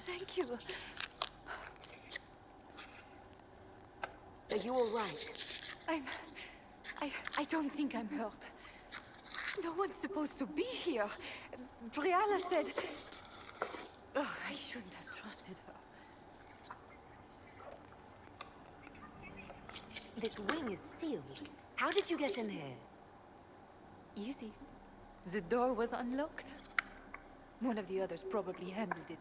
Thank you. Are you all right? I don't think I'm hurt. No one's supposed to be here. Briala said... Oh, I shouldn't have trusted her. This wing is sealed. How did you get in here? Easy. The door was unlocked. One of the others probably handled it.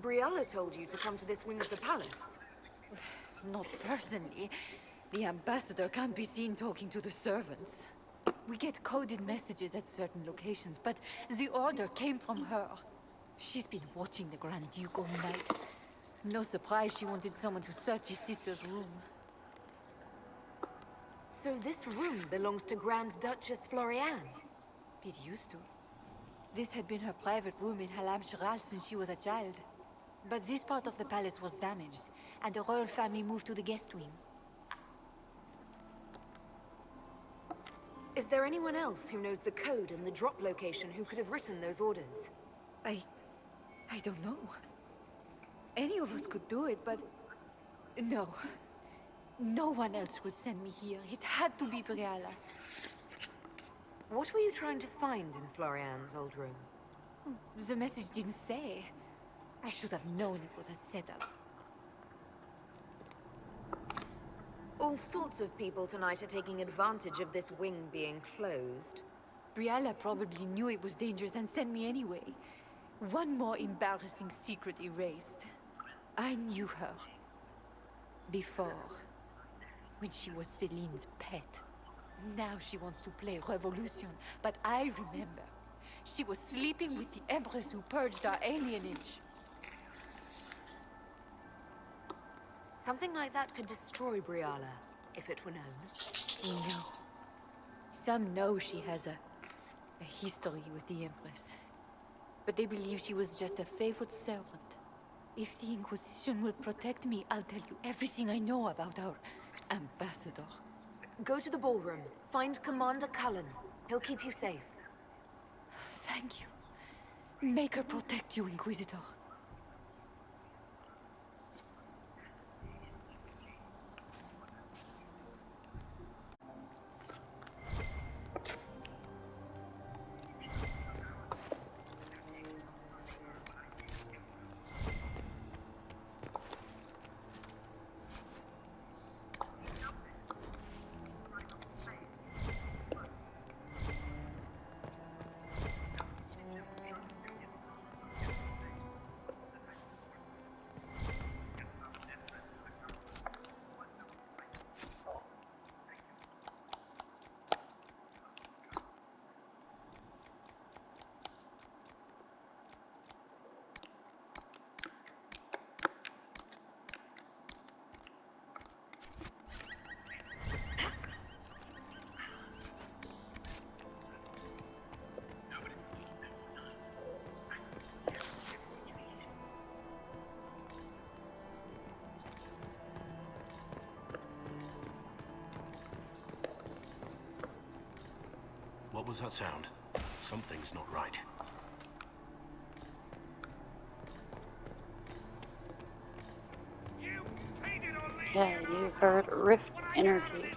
Briala told you to come to this wing of the palace. Not personally. The ambassador can't be seen talking to the servants. We get coded messages at certain locations, but the order came from her. She's been watching the Grand Duke all night. No surprise she wanted someone to search his sister's room. So this room belongs to Grand Duchess Floriane? It used to. This had been her private room in Halam Shiral since she was a child. But this part of the palace was damaged, and the royal family moved to the guest wing. Is there anyone else who knows the code and the drop location who could have written those orders? I don't know. Any of us could do it, but... No. No one else would send me here. It had to be Briala. What were you trying to find in Floriane's old room? The message didn't say. I should have known it was a setup. All sorts of people tonight are taking advantage of this wing being closed. Briala probably knew it was dangerous and sent me anyway. One more embarrassing secret erased. I knew her. Before. When she was Celine's pet. Now she wants to play Revolution, but I remember. She was sleeping with the Empress who purged our alienage. Something like that could destroy Briala, if it were known. No. Some know she has a history with the Empress. But they believe she was just a favorite servant. If the Inquisition will protect me, I'll tell you everything I know about our ambassador. Go to the ballroom. Find Commander Cullen. He'll keep you safe. Thank you. Make her protect you, Inquisitor. What was that sound? Something's not right. Yeah, you heard Rift Energy.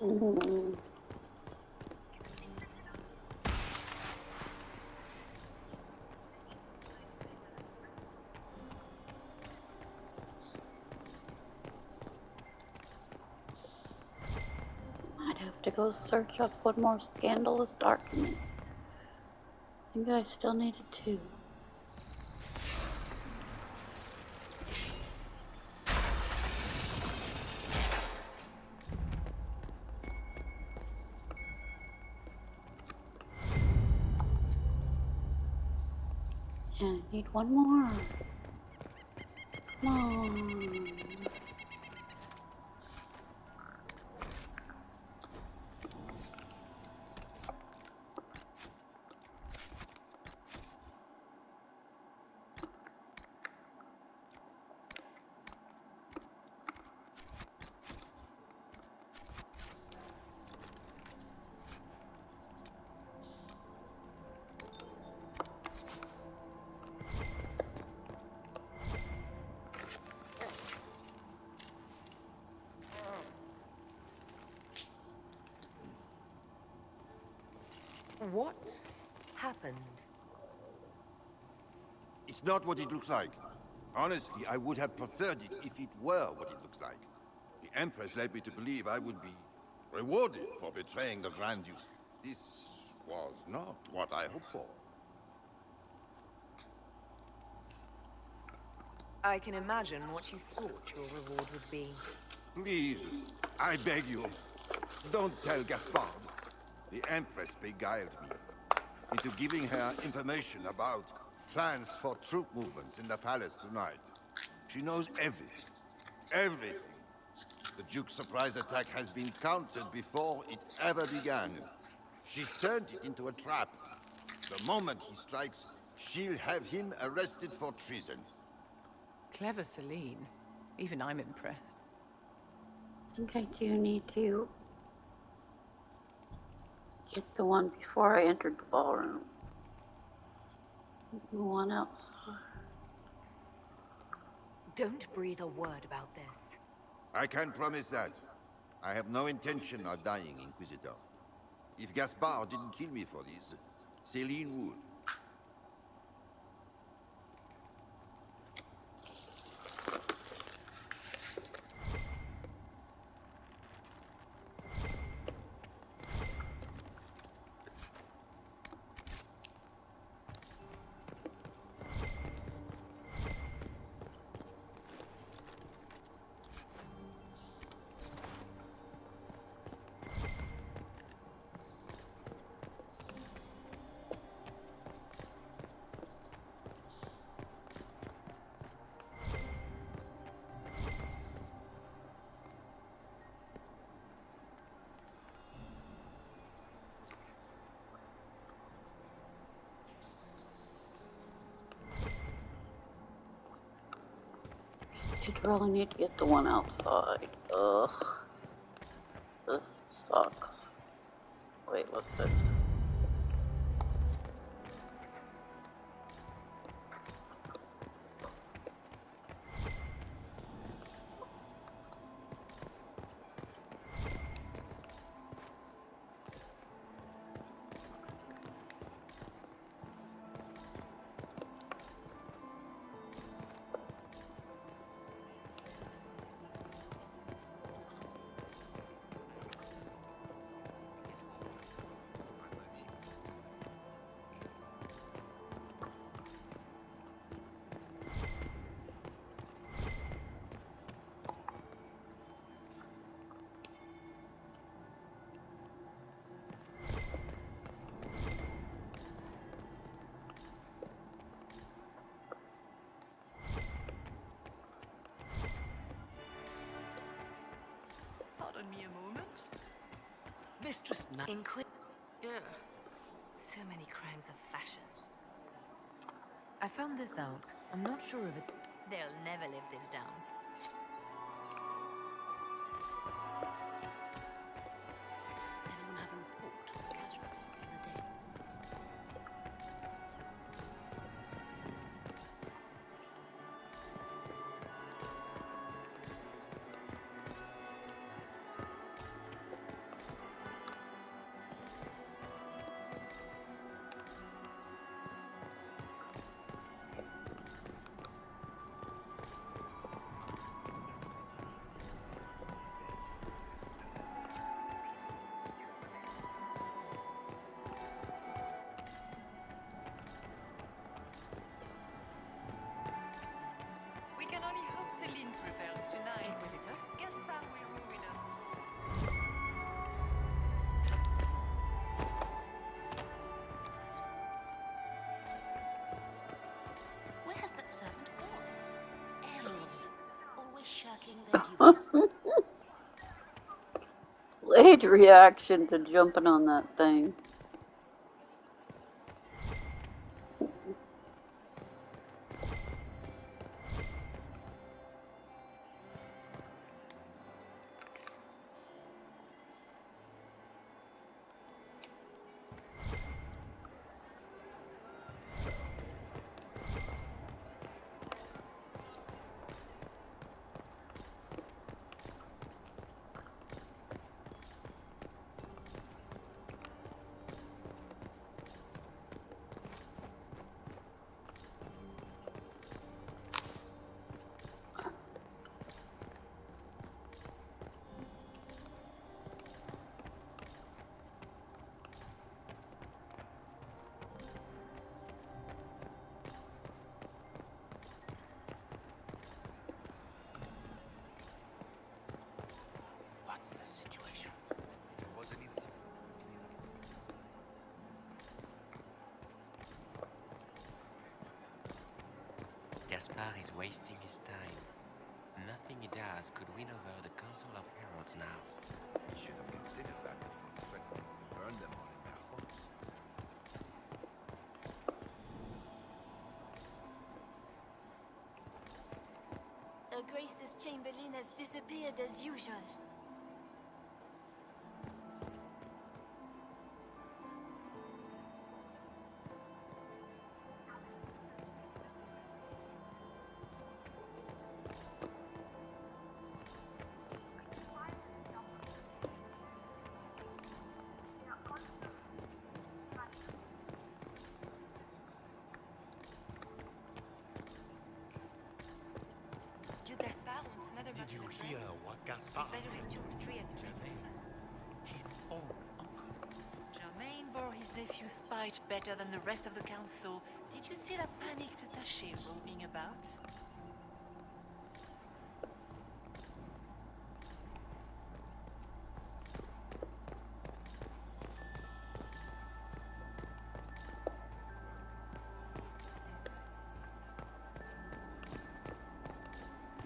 Mm. Might have to go search up one more scandalous document. I think I still needed two. And I need one more. Come on. What happened? It's not what it looks like. Honestly, I would have preferred it if it were what it looks like. The Empress led me to believe I would be rewarded for betraying the Grand Duke. This was not what I hoped for. I can imagine what you thought your reward would be. Please, I beg you, don't tell Gaspard. The Empress beguiled me into giving her information about plans for troop movements in the palace tonight. She knows everything. Everything. The Duke's surprise attack has been countered before it ever began. She's turned it into a trap. The moment he strikes, she'll have him arrested for treason. Clever Celine. Even I'm impressed. I think I do need to get the one before I entered the ballroom. The one outside. Don't breathe a word about this. I can promise that. I have no intention of dying, Inquisitor. If Gaspard didn't kill me for this, Celine would. Did really need to get the one outside. Ugh. This sucks. Wait, what's this? Pardon me a moment. Mistress Yeah. So many crimes of fashion. I found this out. I'm not sure of it. They'll never live this down. Anyone have a report on casualties in the Danes? undertaking their duties. Delayed reaction to jumping on that thing. What's the situation? Gaspard is wasting his time. Nothing he does could win over the Council of Heralds now. He should have considered that before threatening to burn them all in their homes. Her Grace's Chamberlain has disappeared as usual. Duke Gaspard wants another Did match you of the hear play. what Gaspard Better said with two or three at the Germain, his own uncle. Germain bore his nephew's spite better than the rest of the council. Did you see that panicked attaché roaming about?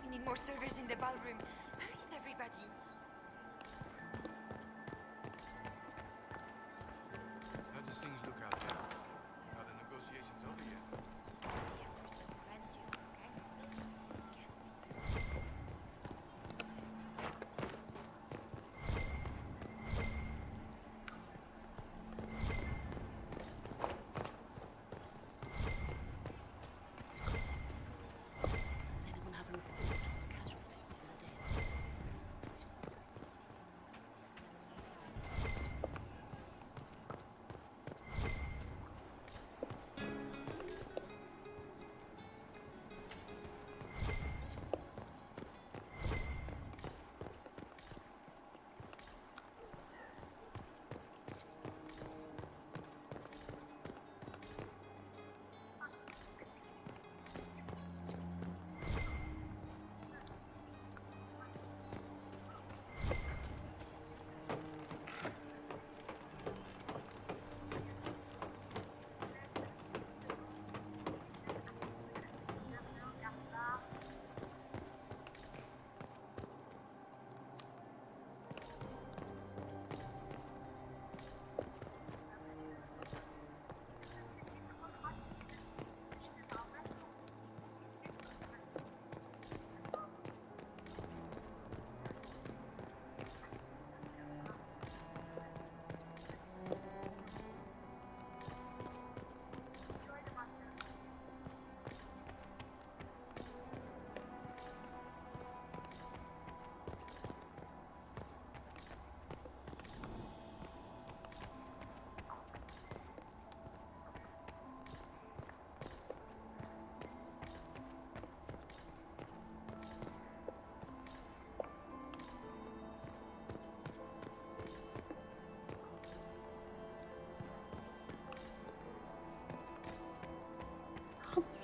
We need more servers in the ballroom. Where is everybody? How do things look out there? Are the negotiations over yet? Does anyone have a report on the casualties in the day?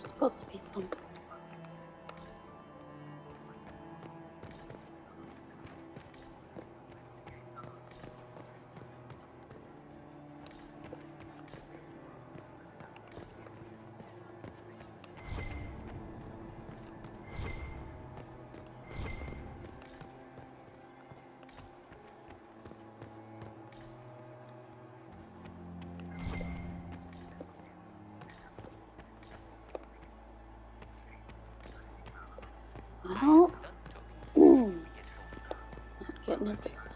There's supposed to be something. Well, not getting it this time.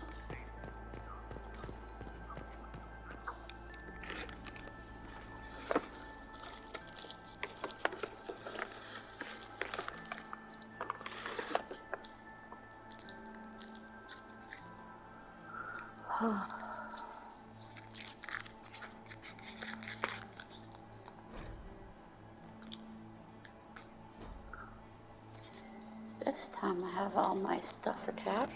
This time I have all my stuff attached.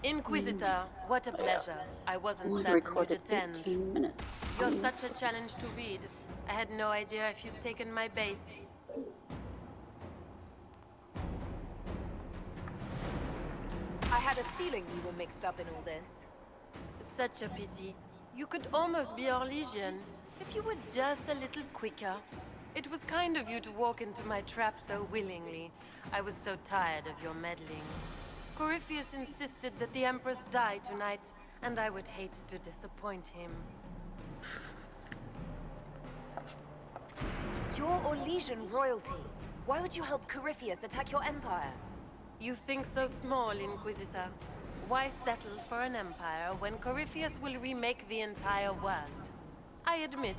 Inquisitor, what a pleasure. I wasn't Only certain you'd recorded attend. 18 minutes. You're such a challenge to read. I had no idea if you'd taken my bait. I had a feeling you were mixed up in all this. Such a pity. You could almost be Orlesian, if you were just a little quicker. It was kind of you to walk into my trap so willingly. I was so tired of your meddling. Corypheus insisted that the Empress die tonight, and I would hate to disappoint him. You're Orlesian royalty. Why would you help Corypheus attack your empire? You think so small, Inquisitor. Why settle for an empire when Corypheus will remake the entire world? I admit,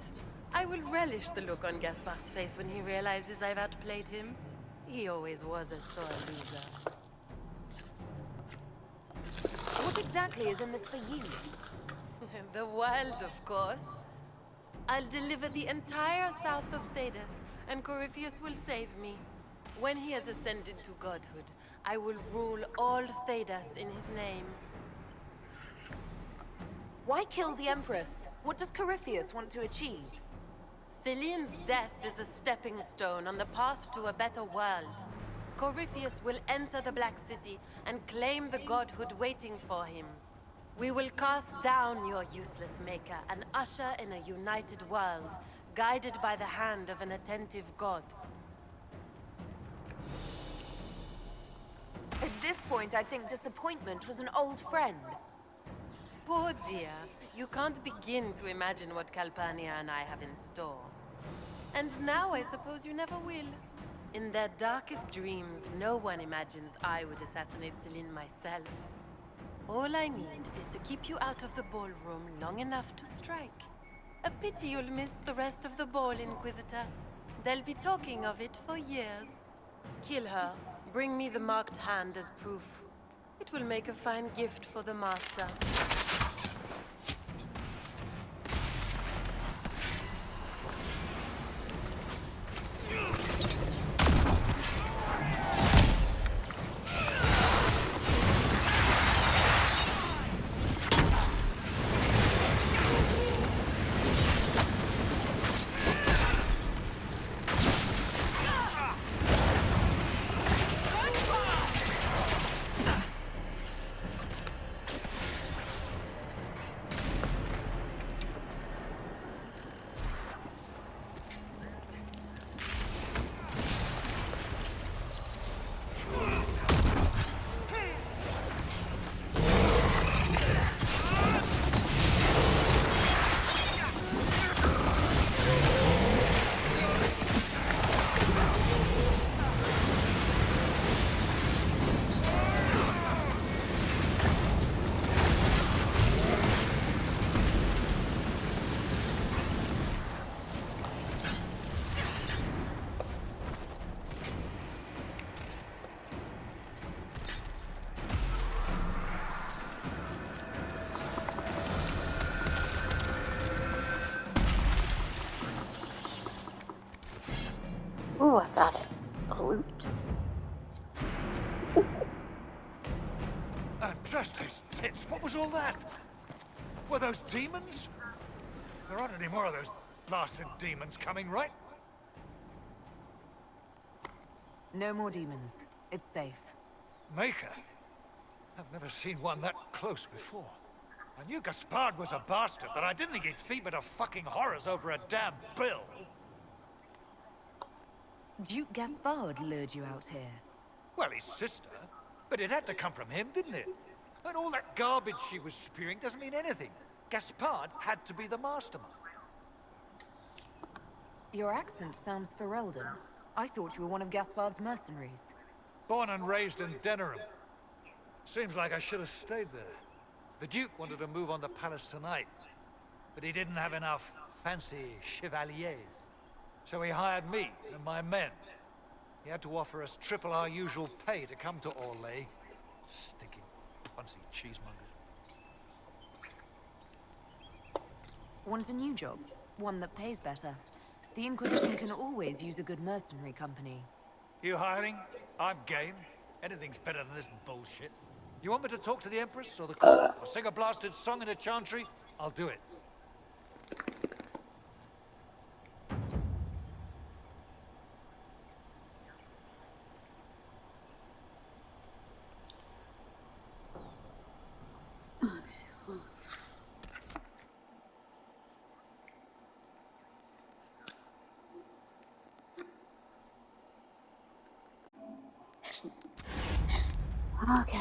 I will relish the look on Gaspar's face when he realizes I've outplayed him. He always was a sore loser. What exactly is in this for you? The world, of course. I'll deliver the entire south of Thedas, and Corypheus will save me. When he has ascended to godhood, I will rule all Thedas in his name. Why kill the Empress? What does Corypheus want to achieve? Celine's death is a stepping stone on the path to a better world. Corypheus will enter the Black City and claim the godhood waiting for him. We will cast down your useless maker and usher in a united world, guided by the hand of an attentive god. At this point, I think disappointment was an old friend. Poor dear, you can't begin to imagine what Calpurnia and I have in store. And now I suppose you never will. In their darkest dreams, no one imagines I would assassinate Celine myself. All I need is to keep you out of the ballroom long enough to strike. A pity you'll miss the rest of the ball, Inquisitor. They'll be talking of it for years. Kill her. Bring me the marked hand as proof. It will make a fine gift for the Master. Groot. Trust his tits. What was all that? Were those demons? There aren't any more of those blasted demons coming, right? No more demons. It's safe. Maker? I've never seen one that close before. I knew Gaspard was a bastard, but I didn't think he'd feed me to fucking horrors over a damn bill. Duke Gaspard lured you out here. Well, his sister. But it had to come from him, didn't it? And all that garbage she was spewing doesn't mean anything. Gaspard had to be the mastermind. Your accent sounds Ferelden. I thought you were one of Gaspard's mercenaries. Born and raised in Denerim. Seems like I should have stayed there. The Duke wanted to move on the palace tonight, but he didn't have enough fancy chevaliers. So he hired me and my men. He had to offer us triple our usual pay to come to Orlais. Stinking punsy cheesemongers. Want a new job? One that pays better. The Inquisition can always use a good mercenary company. You hiring? I'm game. Anything's better than this bullshit. You want me to talk to the Empress or the court or sing a blasted song in a chantry? I'll do it. Okay.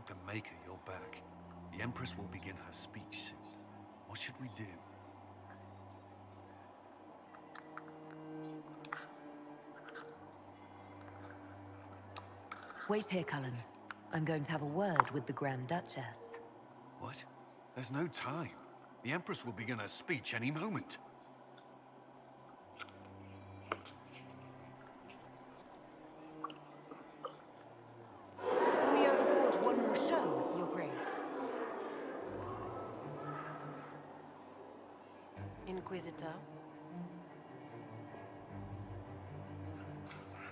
the Maker your back. The Empress will begin her speech soon. What should we do? Wait here, Cullen. I'm going to have a word with the Grand Duchess. What? There's no time. The Empress will begin her speech any moment. We owe the court one more show, Your Grace. Inquisitor.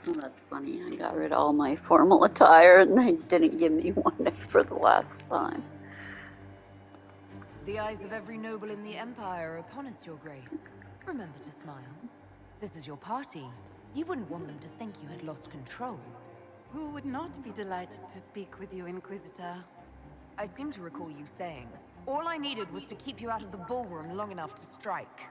Well, that's funny. I got rid of all my formal attire and they didn't give me one for the last time. The eyes of every noble in the Empire are upon us, Your Grace. Remember to smile. This is your party. You wouldn't want them to think you had lost control. Who would not be delighted to speak with you, Inquisitor? I seem to recall you saying, all I needed was to keep you out of the ballroom long enough to strike.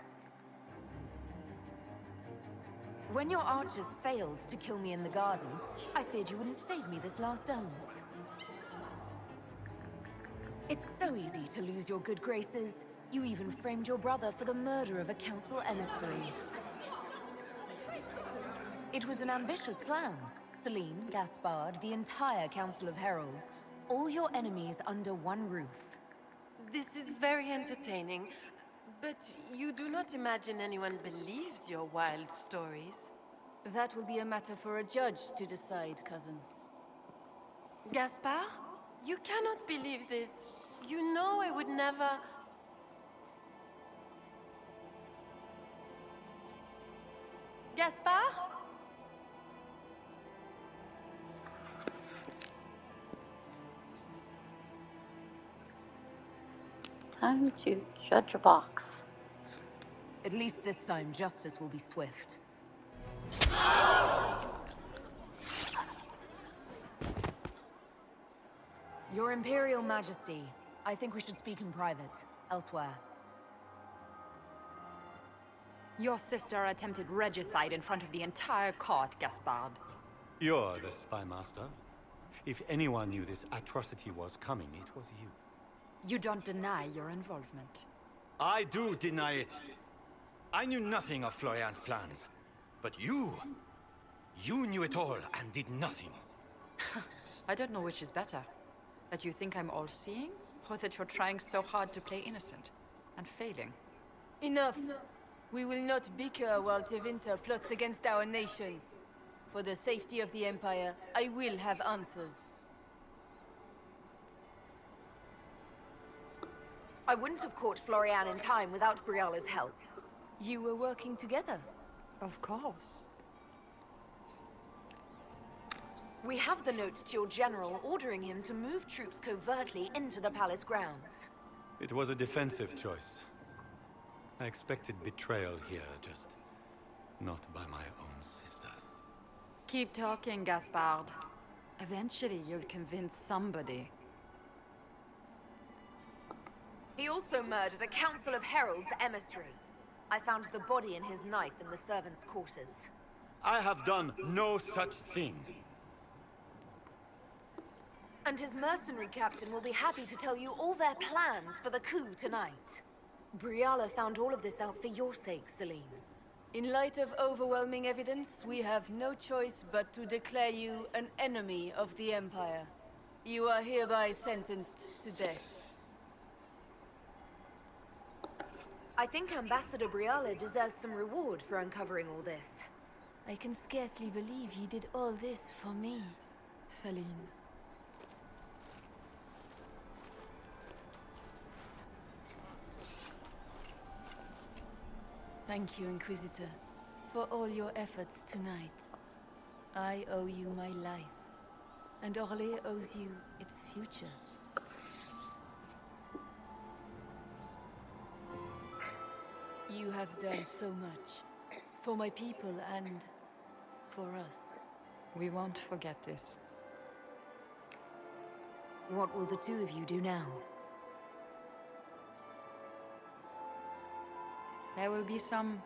When your archers failed to kill me in the garden, I feared you wouldn't save me this last dance. It's so easy to lose your good graces. You even framed your brother for the murder of a council emissary. It was an ambitious plan. Celine, Gaspard, the entire Council of Heralds, all your enemies under one roof. This is very entertaining, but you do not imagine anyone believes your wild stories. That will be a matter for a judge to decide, cousin. Gaspard? You cannot believe this. You know I would never... Gaspard? Time to judge a box. At least this time, justice will be swift. Your Imperial Majesty, I think we should speak in private, elsewhere. Your sister attempted regicide in front of the entire court, Gaspard. You're the spy master. If anyone knew this atrocity was coming, it was you. You don't deny your involvement. I do deny it. I knew nothing of Florian's plans. But you knew it all and did nothing. I don't know which is better. That you think I'm all-seeing, or that you're trying so hard to play innocent and failing. Enough. We will not bicker while Tevinter plots against our nation. For the safety of the Empire, I will have answers. I wouldn't have caught Florian in time without Briala's help. You were working together. Of course. We have the note to your general ordering him to move troops covertly into the palace grounds. It was a defensive choice. I expected betrayal here, just not by my own sister. Keep talking, Gaspard. Eventually you'll convince somebody. He also murdered a Council of Heralds emissary. I found the body and his knife in the servants' quarters. I have done no such thing. And his mercenary captain will be happy to tell you all their plans for the coup tonight. Briala found all of this out for your sake, Celine. In light of overwhelming evidence, we have no choice but to declare you an enemy of the Empire. You are hereby sentenced to death. I think Ambassador Briala deserves some reward for uncovering all this. I can scarcely believe he did all this for me. Celine. Thank you, Inquisitor, for all your efforts tonight. I owe you my life, and Orlais owes you its future. You have done so much, for my people and for us. We won't forget this. What will the two of you do now? There will be some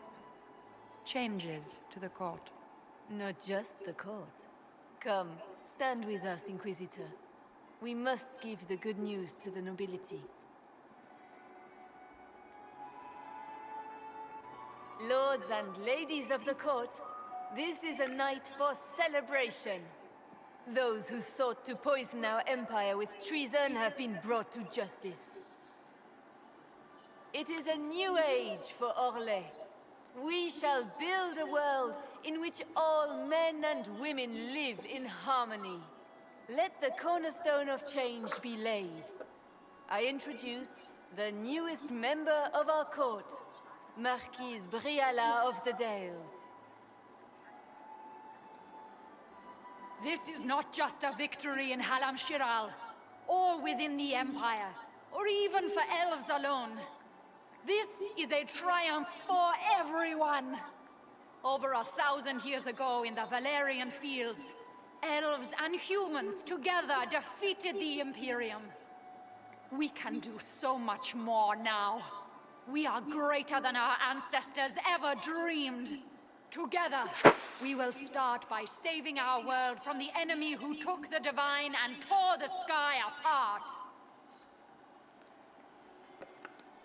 changes to the court. Not just the court. Come, stand with us, Inquisitor. We must give the good news to the nobility. Lords and ladies of the court, this is a night for celebration. Those who sought to poison our empire with treason have been brought to justice. It is a new age for Orlais. We shall build a world in which all men and women live in harmony. Let the cornerstone of change be laid. I introduce the newest member of our court, Marquise Briala of the Dales. This is not just a victory in Halam Shiral, or within the Empire, or even for elves alone. This is a triumph for everyone! Over 1,000 years ago in the Valerian fields, elves and humans together defeated the Imperium. We can do so much more now. We are greater than our ancestors ever dreamed. Together, we will start by saving our world from the enemy who took the Divine and tore the sky apart.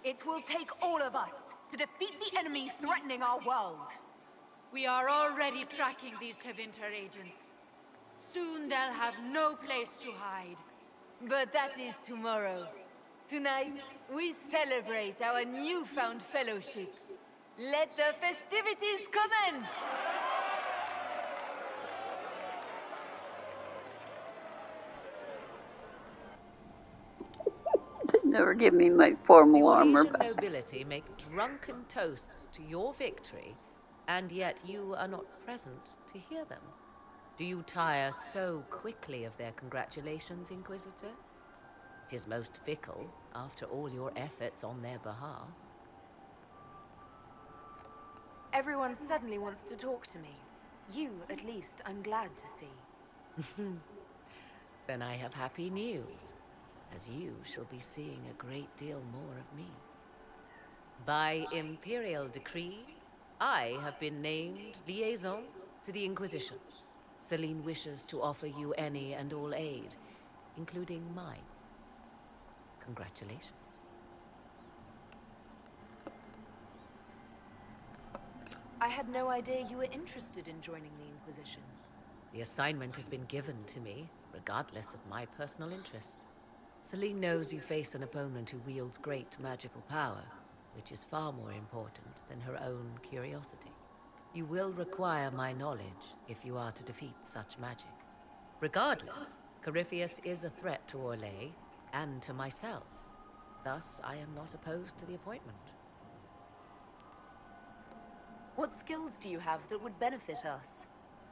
It will take all of us to defeat the enemy threatening our world. We are already tracking these Tevinter agents. Soon they'll have no place to hide. But that is tomorrow. Tonight, we celebrate our newfound fellowship. Let the festivities commence! Never give me my formal armor The back. nobility make drunken toasts to your victory, and yet you are not present to hear them. Do you tire so quickly of their congratulations, Inquisitor? It is most fickle, after all your efforts on their behalf. Everyone suddenly wants to talk to me. You, at least, I'm glad to see. Then I have happy news, as you shall be seeing a great deal more of me. By imperial decree, I have been named liaison to the Inquisition. Celine wishes to offer you any and all aid, including mine. Congratulations. I had no idea you were interested in joining the Inquisition. The assignment has been given to me, regardless of my personal interest. Celine knows you face an opponent who wields great magical power, which is far more important than her own curiosity. You will require my knowledge if you are to defeat such magic. Regardless, Corypheus is a threat to Orlais and to myself. Thus, I am not opposed to the appointment. What skills do you have that would benefit us?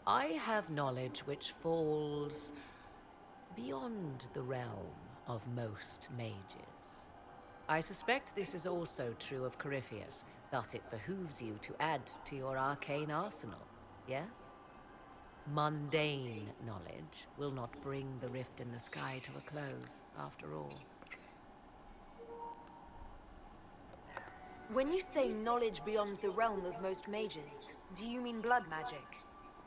I have knowledge which falls beyond the realm of most mages. I suspect this is also true of Corypheus, thus it behooves you to add to your arcane arsenal, yes? Mundane knowledge will not bring the rift in the sky to a close, after all. When you say knowledge beyond the realm of most mages, do you mean blood magic?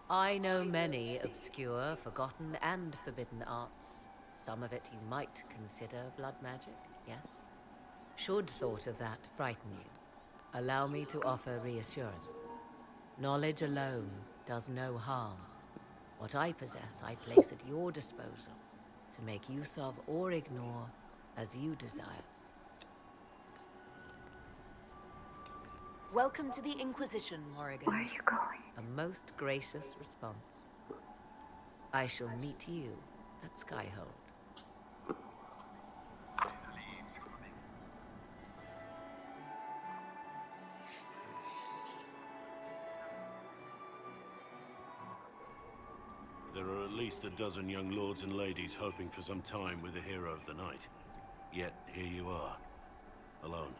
I know many obscure, forgotten, and forbidden arts. Some of it you might consider blood magic, yes? Should thought of that frighten you, allow me to offer reassurance. Knowledge alone does no harm. What I possess, I place at your disposal to make use of or ignore as you desire. Welcome to the Inquisition, Morrigan. Where are you going? A most gracious response. I shall meet you at Skyhold. There are at least a dozen young lords and ladies hoping for some time with the hero of the night. Yet here you are, alone.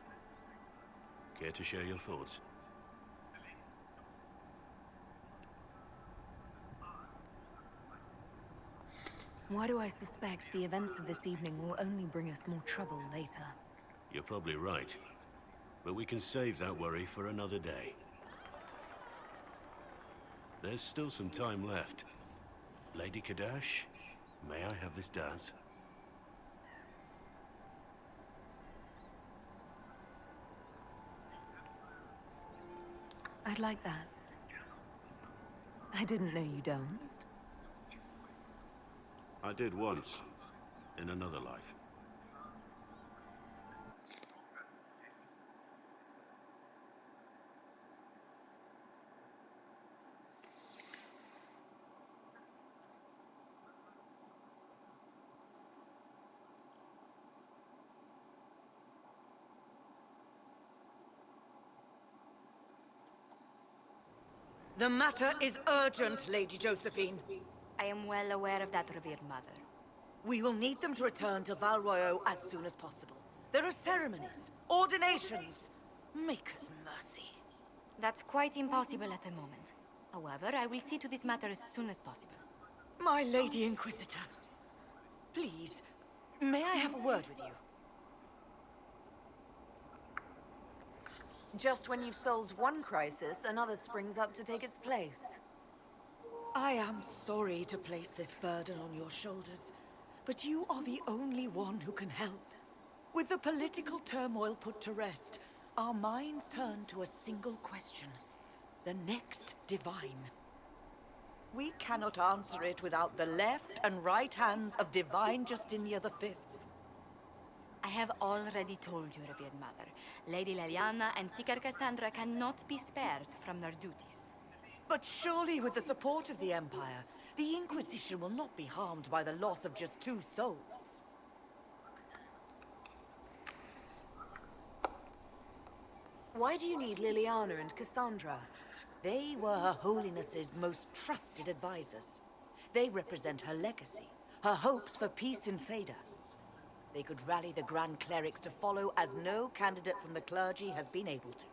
Care to share your thoughts? Why do I suspect the events of this evening will only bring us more trouble later? You're probably right. But we can save that worry for another day. There's still some time left. Lady Kadash, may I have this dance? I'd like that. I didn't know you danced. I did once, in another life. The matter is urgent, Lady Josephine. I am well aware of that, revered mother. We will need them to return to Val Royeaux as soon as possible. There are ceremonies, ordinations. Maker's mercy. That's quite impossible at the moment. However, I will see to this matter as soon as possible. My Lady Inquisitor, please, may I have a word with you? Just when you've solved one crisis, another springs up to take its place. I am sorry to place this burden on your shoulders, but you are the only one who can help. With the political turmoil put to rest, our minds turn to a single question. The next divine. We cannot answer it without the left and right hands of Divine Justinia V. I have already told you, revered mother. Lady Leliana and Seeker Cassandra cannot be spared from their duties. But surely with the support of the Empire, the Inquisition will not be harmed by the loss of just 2 souls. Why do you need Liliana and Cassandra? They were Her Holiness's most trusted advisors. They represent her legacy, her hopes for peace in Phaedos. They could rally the Grand Clerics to follow as no candidate from the clergy has been able to.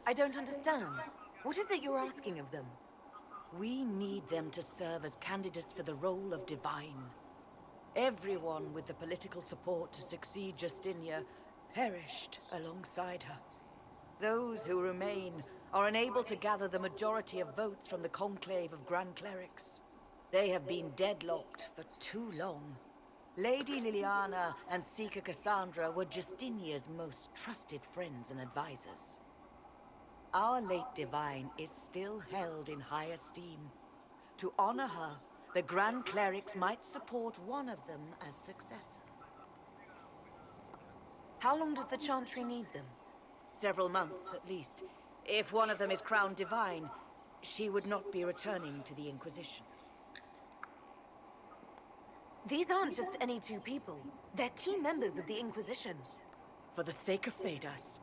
I don't understand. What is it you're asking of them? We need them to serve as candidates for the role of Divine. Everyone with the political support to succeed Justinia perished alongside her. Those who remain are unable to gather the majority of votes from the conclave of Grand Clerics. They have been deadlocked for too long. Lady Liliana and Seeker Cassandra were Justinia's most trusted friends and advisors. Our late Divine is still held in high esteem. To honor her, the Grand Clerics might support one of them as successor. How long does the Chantry need them? Several months, at least. If one of them is crowned Divine, she would not be returning to the Inquisition. These aren't just any 2 people. They're key members of the Inquisition. For the sake of Phaedos,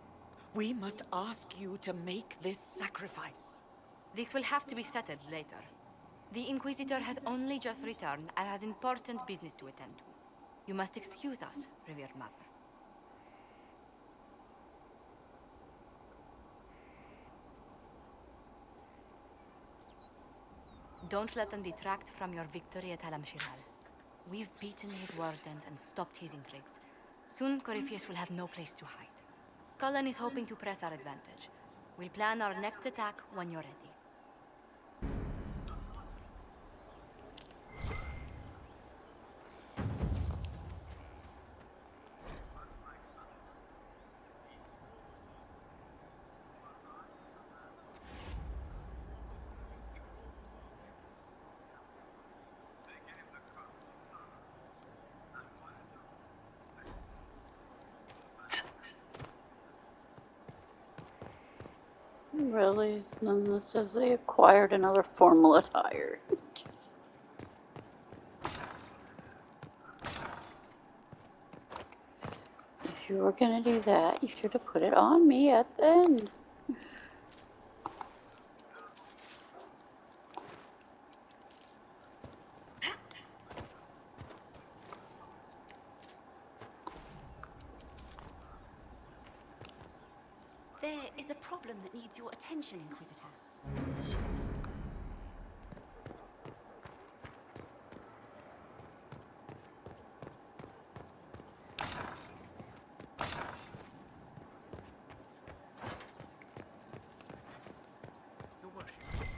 we must ask you to make this sacrifice. This will have to be settled later. The Inquisitor has only just returned and has important business to attend to. You must excuse us, revered mother. Don't let them detract from your victory at Halam Shiral. We've beaten his wardens and stopped his intrigues. Soon, Corypheus will have no place to hide. Cullen is hoping to press our advantage. We'll plan our next attack when you're ready. Really? Then it says they acquired another formal attire. If you were gonna do that, you should have put it on me at the end. There is a problem that needs your attention, Inquisitor. Your worship.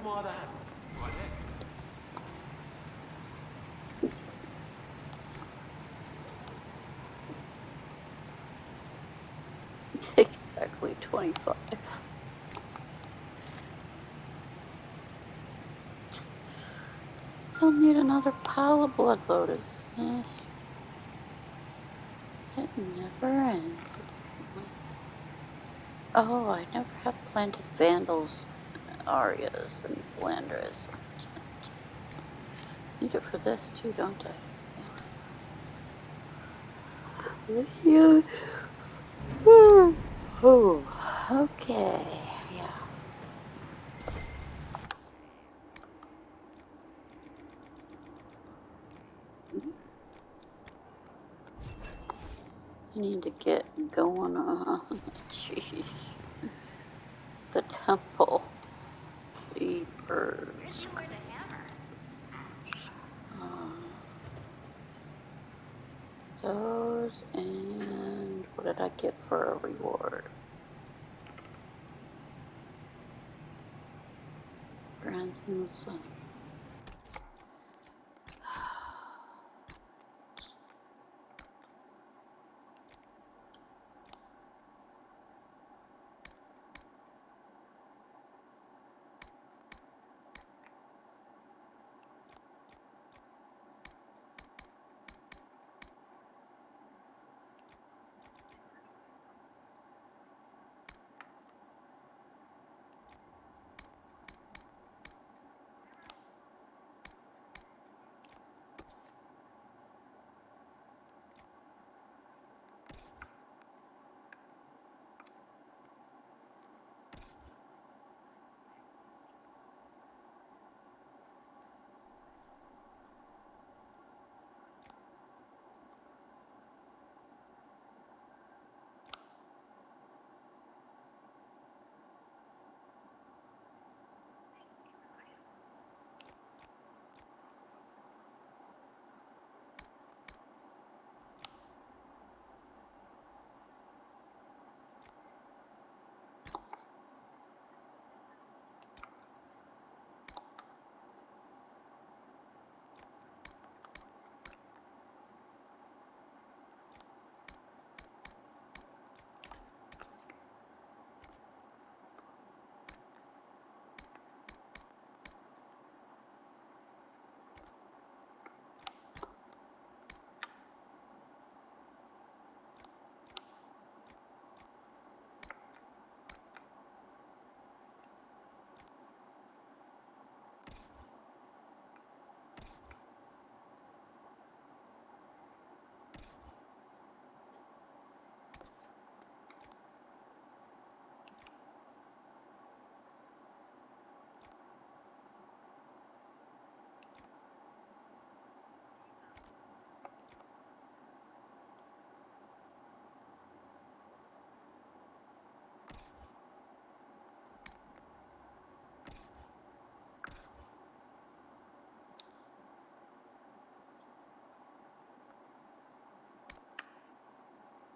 Where's my other hand? Right there. Exactly 25. Still need another pile of blood lotus. It never ends. Oh, I never have planted Vandals, Arias, and Flanders. Need it for this too, don't I? Yeah. Oh, okay. Yeah. I need to get going on. Jeez. The temple. Jeepers. Where'd you learn to hammer? Those, and what did I get for a reward? Branson's son.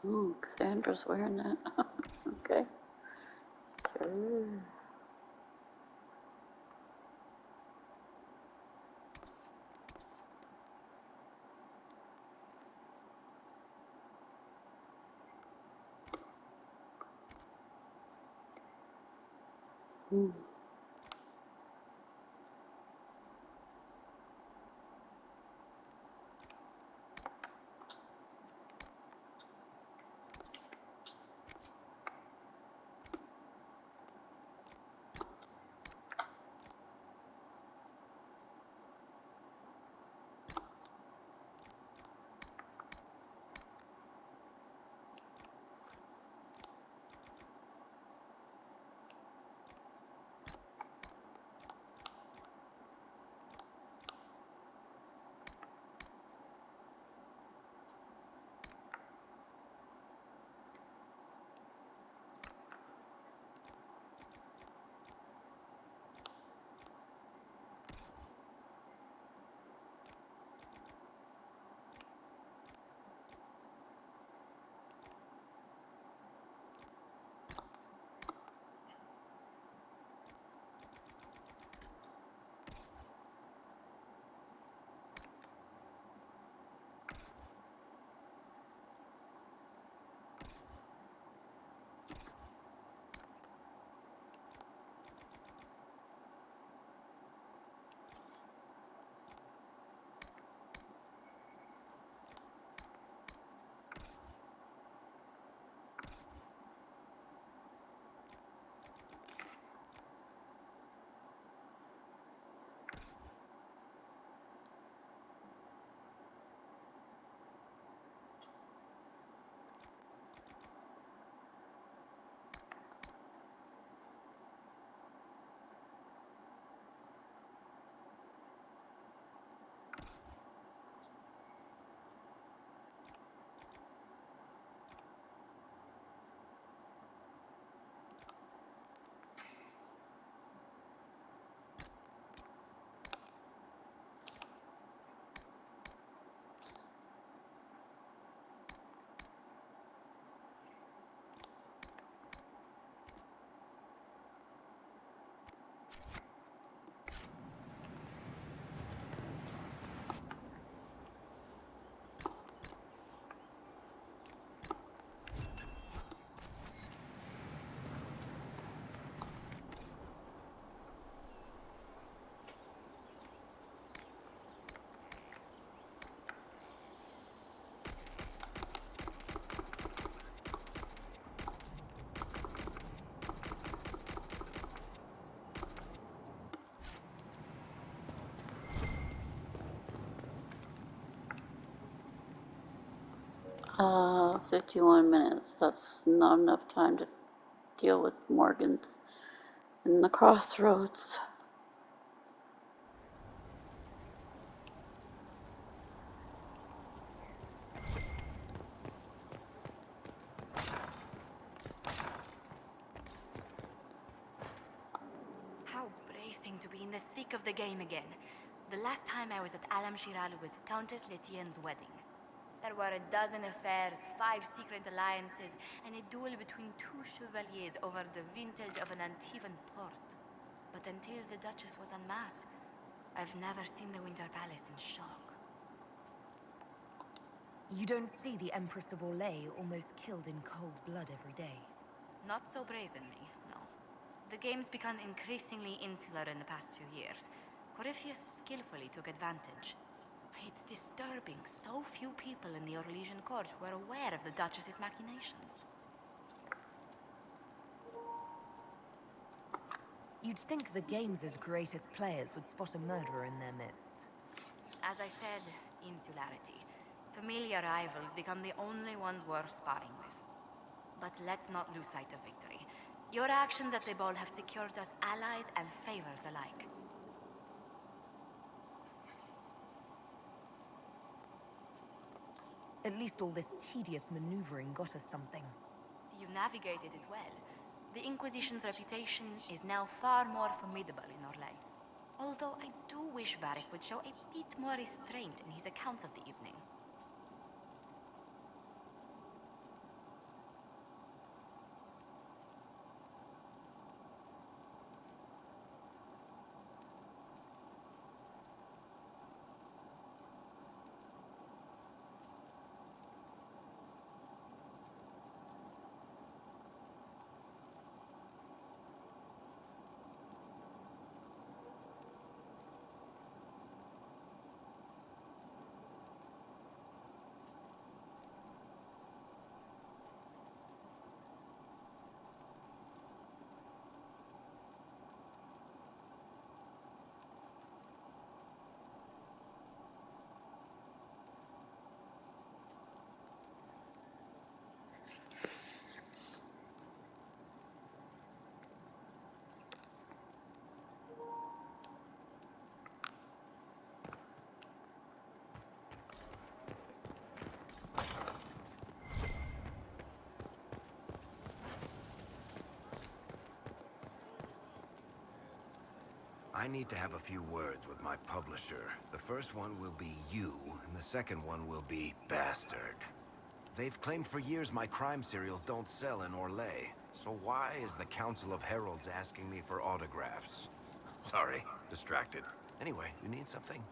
Ooh, Cassandra's wearing that. Okay. Sure. Mm. 51 minutes. That's not enough time to deal with Morgans in the crossroads. How bracing to be in the thick of the game again. The last time I was at Alam Shiral was Countess Letienne's wedding. There were a dozen affairs, 5 secret alliances, and a duel between 2 chevaliers over the vintage of an Antivan port. But until the Duchess was en masse, I've never seen the Winter Palace in shock. You don't see the Empress of Orlais almost killed in cold blood every day. Not so brazenly, no. The game's become increasingly insular in the past few years. Corypheus skillfully took advantage. It's disturbing so few people in the Orlesian court were aware of the Duchess's machinations. You'd think the game's greatest players would spot a murderer in their midst. As I said, insularity. Familiar rivals become the only ones worth sparring with. But let's not lose sight of victory. Your actions at the ball have secured us allies and favors alike. At least all this tedious maneuvering got us something. You've navigated it well. The Inquisition's reputation is now far more formidable in Orlais. Although I do wish Varric would show a bit more restraint in his accounts of the evening. I need to have a few words with my publisher. The first one will be you, and the second one will be Bastard. They've claimed for years my crime serials don't sell in Orlais. So why is the Council of Heralds asking me for autographs? Sorry, distracted. Anyway, you need something?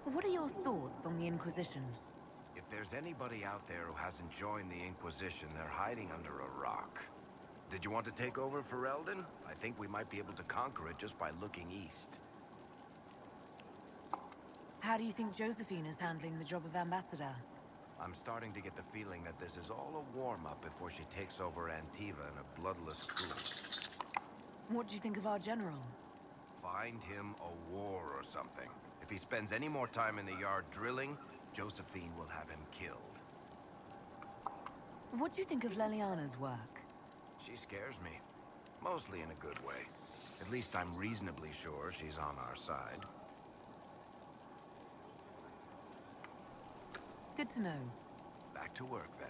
What are your thoughts on the Inquisition? If there's anybody out there who hasn't joined the Inquisition, they're hiding under a rock. Did you want to take over Ferelden? I think we might be able to conquer it just by looking east. How do you think Josephine is handling the job of ambassador? I'm starting to get the feeling that this is all a warm-up before she takes over Antiva in a bloodless coup. What do you think of our general? Find him a war or something. If he spends any more time in the yard drilling, Josephine will have him killed. What do you think of Leliana's work? She scares me. Mostly in a good way. At least I'm reasonably sure she's on our side. Good to know. Back to work, then.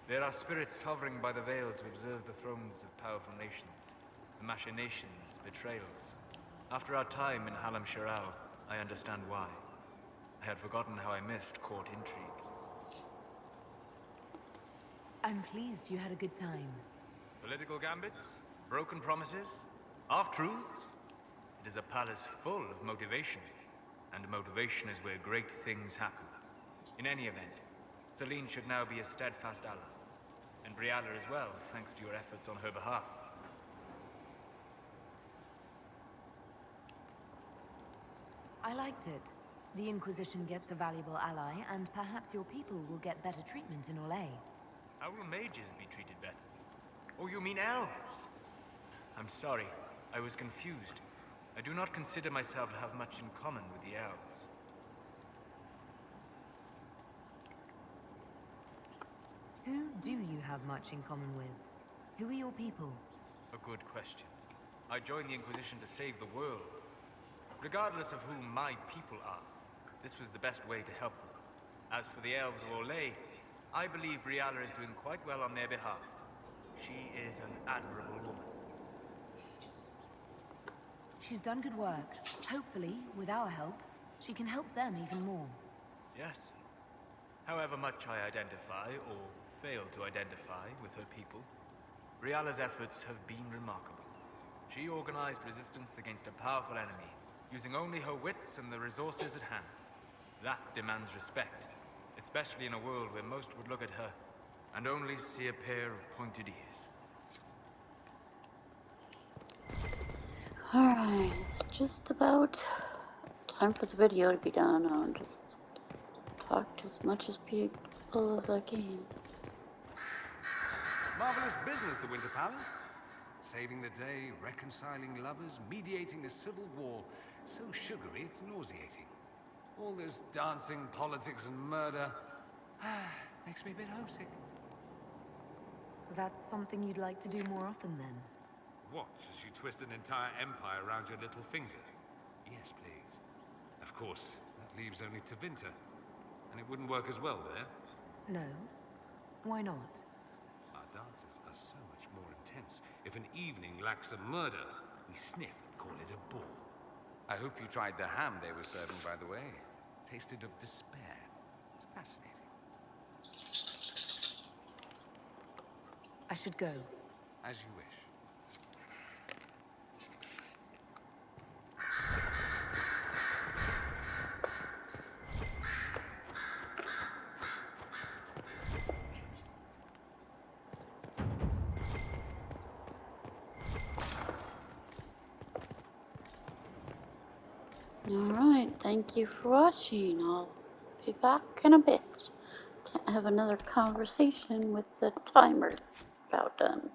There are spirits hovering by the veil to observe the thrones of powerful nations, the machinations, betrayals. After our time in Halam Shiral, I understand why. I had forgotten how I missed court intrigue. I'm pleased you had a good time. Political gambits, broken promises, half-truths. It is a palace full of motivation, and motivation is where great things happen. In any event, Celine should now be a steadfast ally, and Briala as well, thanks to your efforts on her behalf. I liked it. The Inquisition gets a valuable ally, and perhaps your people will get better treatment in Orlais. How will mages be treated better? Oh, you mean elves? I'm sorry, I was confused. I do not consider myself to have much in common with the elves. Who do you have much in common with? Who are your people? A good question. I joined the Inquisition to save the world. Regardless of who my people are, this was the best way to help them. As for the elves of Orlais, I believe Briala is doing quite well on their behalf. She is an admirable woman. She's done good work. Hopefully, with our help, she can help them even more. Yes. However much I identify, or fail to identify, with her people, Briala's efforts have been remarkable. She organized resistance against a powerful enemy, using only her wits and the resources at hand. That demands respect, especially in a world where most would look at her and only see a pair of pointed ears. Alright, it's just about time for the video to be done. I'll just talk as much as people as I can. Marvelous business, the Winter Palace. Saving the day, reconciling lovers, mediating a civil war. So sugary, it's nauseating. All this dancing, politics, and murder makes me a bit homesick. That's something you'd like to do more often, then? Watch as you twist an entire empire around your little finger. Yes, please. Of course, that leaves only Tevinter. And it wouldn't work as well there. No. Why not? Our dances are so much more intense. If an evening lacks a murder, we sniff and call it a ball. I hope you tried the ham they were serving, by the way. Tasted of despair. It's fascinating. I should go. As you wish. Alright, thank you for watching. I'll be back in a bit. Can't have another conversation with the timer about done.